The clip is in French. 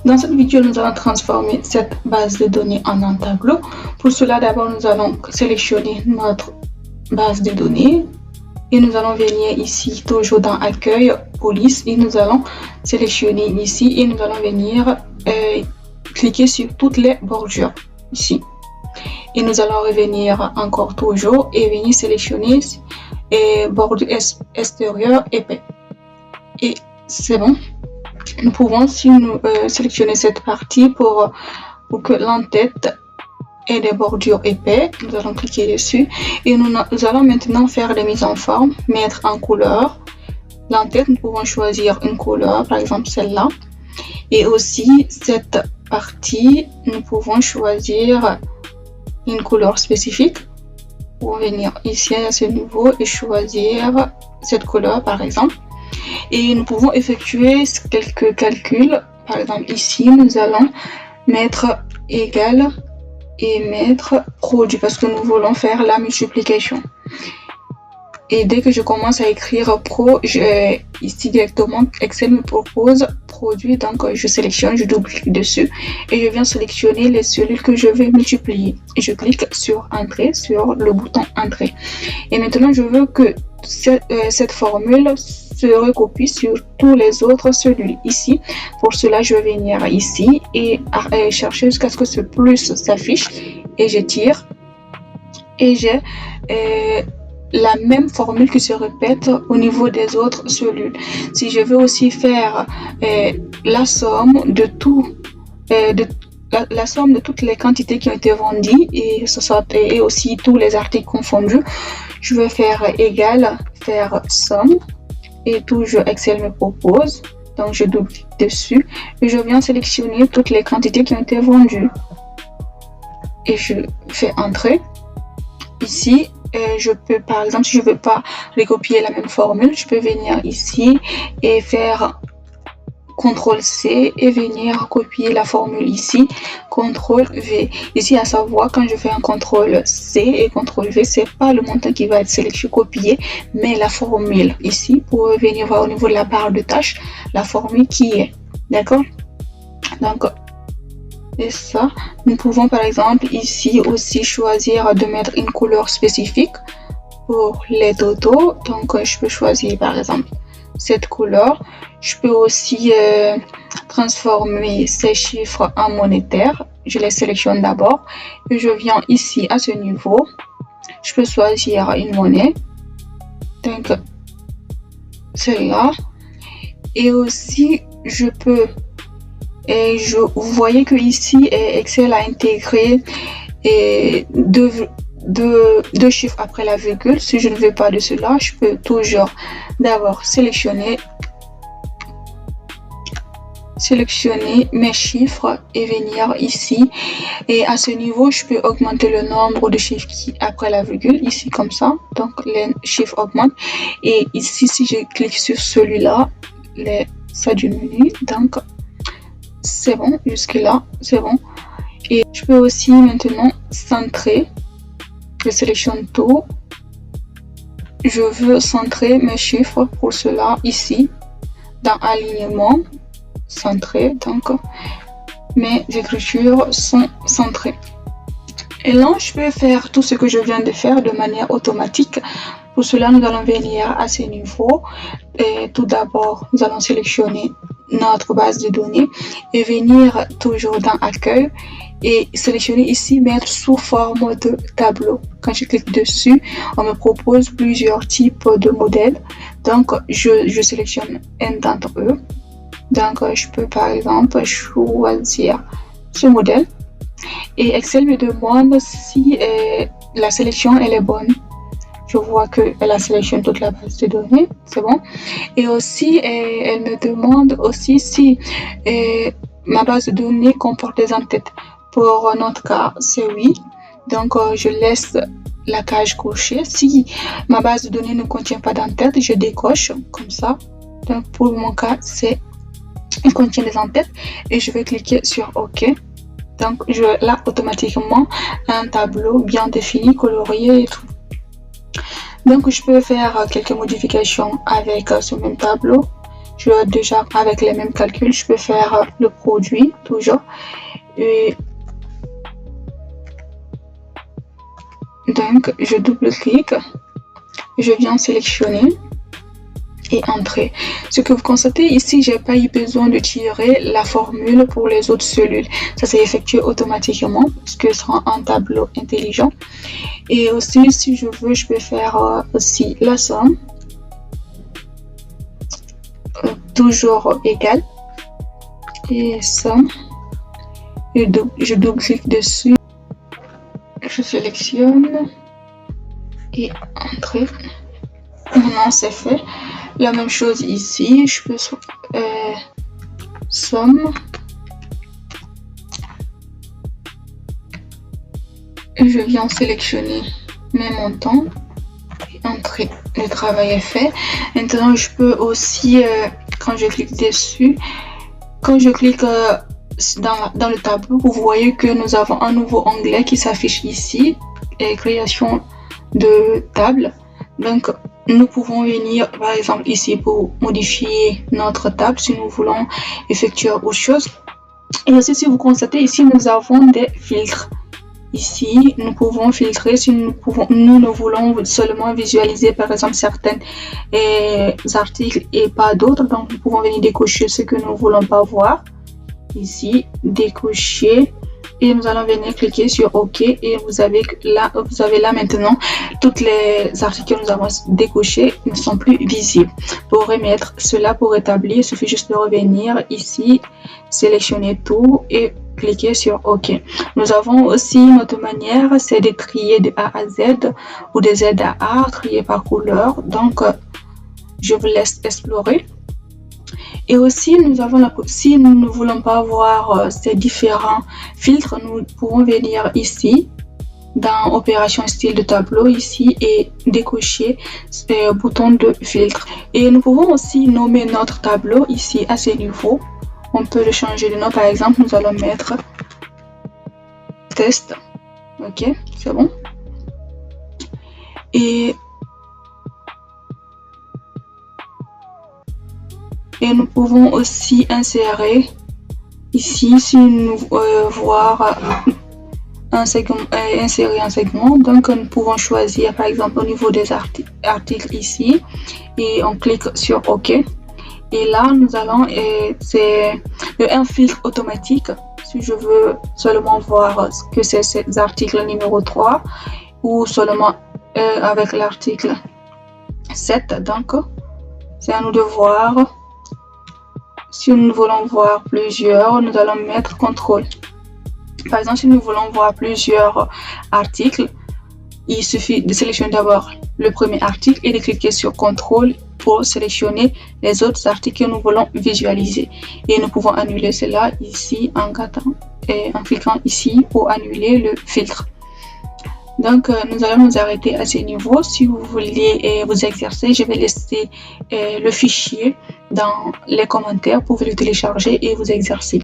Dans cette vidéo, nous allons transformer cette base de données en un tableau. Pour cela, d'abord, nous allons sélectionner notre base de données et nous allons venir ici, toujours dans Accueil, Police, et nous allons sélectionner ici et nous allons venir cliquer sur toutes les bordures ici. Et nous allons revenir encore toujours et venir sélectionner bordure extérieure épais. Et c'est bon. Nous pouvons sélectionner cette partie pour que l'entête ait des bordures épais. Nous allons cliquer dessus et nous allons maintenant faire des mises en forme, mettre en couleur. L'entête, nous pouvons choisir une couleur, par exemple celle-là. Et aussi cette partie, nous pouvons choisir une couleur spécifique pour venir ici à ce niveau et choisir cette couleur par exemple. Et nous pouvons effectuer quelques calculs. Par exemple ici, nous allons mettre égal et mettre produit parce que nous voulons faire la multiplication. Et dès que je commence à écrire pro, ici directement Excel me propose produit, donc je sélectionne, je double-clique dessus et je viens sélectionner les cellules que je vais multiplier et je clique sur entrée, sur le bouton entrée. Et maintenant je veux que cette formule se recopie sur tous les autres cellules ici. Pour cela je vais venir ici et chercher jusqu'à ce que ce plus s'affiche et je tire et j'ai la même formule qui se répète au niveau des autres cellules. Si je veux aussi faire la somme de tout, la somme de toutes les quantités qui ont été vendues et aussi tous les articles confondus, je vais faire égal, faire somme et toujours Excel me propose. Donc je double-clique dessus et je viens sélectionner toutes les quantités qui ont été vendues et je fais entrer ici. Je peux, par exemple, si je ne veux pas recopier la même formule, je peux venir ici et faire CTRL-C et venir copier la formule ici, CTRL-V. Ici, à savoir, quand je fais un CTRL-C et CTRL-V, ce n'est pas le montant qui va être sélectionné, copié, mais la formule ici, pour venir voir au niveau de la barre de tâches, la formule qui est. D'accord? Donc, et ça, nous pouvons par exemple ici aussi choisir de mettre une couleur spécifique pour les totaux. Donc je peux choisir par exemple cette couleur. Je peux aussi transformer ces chiffres en monétaire. Je les sélectionne d'abord et je viens ici à ce niveau. Je peux choisir une monnaie. Donc celle-là. Et aussi je peux vous voyez que ici Excel a intégré deux chiffres après la virgule. Si je ne veux pas de cela, je peux toujours d'abord sélectionner mes chiffres et venir ici. Et à ce niveau, je peux augmenter le nombre de chiffres après la virgule, ici comme ça. Donc les chiffres augmentent. Et ici, si je clique sur celui-là, ça diminue. Donc c'est bon, jusque là, c'est bon. Et je peux aussi maintenant centrer. Je sélectionne tout. Je veux centrer mes chiffres pour cela ici, dans alignement, centré. Donc, mes écritures sont centrées. Et là, je peux faire tout ce que je viens de faire de manière automatique. Pour cela, nous allons venir à ce niveau. Et tout d'abord, nous allons sélectionner notre base de données et venir toujours dans Accueil et sélectionner ici, mettre sous forme de tableau. Quand je clique dessus, on me propose plusieurs types de modèles. Donc, je sélectionne un d'entre eux. Donc, je peux par exemple choisir ce modèle. Et Excel me demande si la sélection elle est bonne. Je vois qu'elle a sélectionné toute la base de données, c'est bon. Et aussi, elle me demande aussi si ma base de données comporte des entêtes. Pour notre cas, c'est oui. Donc, je laisse la cage cochée. Si ma base de données ne contient pas d'entête, je décoche comme ça. Donc, pour mon cas, elle contient des entêtes et je vais cliquer sur OK. Donc, là, automatiquement, un tableau bien défini, colorié et tout. Donc, je peux faire quelques modifications avec ce même tableau. déjà avec les mêmes calculs, je peux faire le produit toujours. Et donc, je double-clique, je viens sélectionner et entrer. Ce que vous constatez ici, j'ai pas eu besoin de tirer la formule pour les autres cellules. Ça s'est effectué automatiquement parce que ce sera un tableau intelligent. Et aussi, si je veux, je peux faire aussi la somme. Toujours égal. Et somme. Et je double-clique dessus. Je sélectionne. Et entrer. Maintenant, c'est fait. La même chose ici, je peux somme. Je viens sélectionner mes montants et entrer. Le travail est fait. Maintenant, je peux aussi, quand je clique dessus, quand je clique dans le tableau, vous voyez que nous avons un nouveau onglet qui s'affiche ici, et création de table. Donc, nous pouvons venir par exemple ici pour modifier notre table si nous voulons effectuer autre chose. Et aussi, si vous constatez ici, nous avons des filtres. Ici, nous pouvons filtrer si nous ne voulons seulement visualiser par exemple certains articles et pas d'autres. Donc, nous pouvons venir décocher ce que nous ne voulons pas voir. Ici, décocher. Et nous allons venir cliquer sur OK et vous avez là maintenant toutes les articles que nous avons décochés ne sont plus visibles. Pour remettre cela, pour rétablir, il suffit juste de revenir ici, sélectionner tout et cliquer sur OK. Nous avons aussi une autre manière, c'est de trier de A à Z ou de Z à A, trier par couleur. Donc, je vous laisse explorer. Et aussi, si nous ne voulons pas voir ces différents filtres, nous pouvons venir ici, dans Opération style de tableau, ici, et décocher ce bouton de filtre. Et nous pouvons aussi nommer notre tableau ici à ce niveau. On peut le changer de nom, par exemple, nous allons mettre test. Ok, c'est bon. Et nous pouvons aussi insérer ici, si nous voir insérer un segment. Donc, nous pouvons choisir par exemple au niveau des articles ici et on clique sur OK. Et là, nous allons, c'est un filtre automatique. Si je veux seulement voir ce que c'est cet article numéro 3 ou seulement avec l'article 7. Donc, c'est à nous de voir. Si nous voulons voir plusieurs, nous allons mettre contrôle. Par exemple, si nous voulons voir plusieurs articles, il suffit de sélectionner d'abord le premier article et de cliquer sur contrôle pour sélectionner les autres articles que nous voulons visualiser. Et nous pouvons annuler cela ici en cliquant ici pour annuler le filtre. Donc, nous allons nous arrêter à ce niveau. Si vous voulez vous exercer, je vais laisser le fichier dans les commentaires pour le télécharger et vous exercer.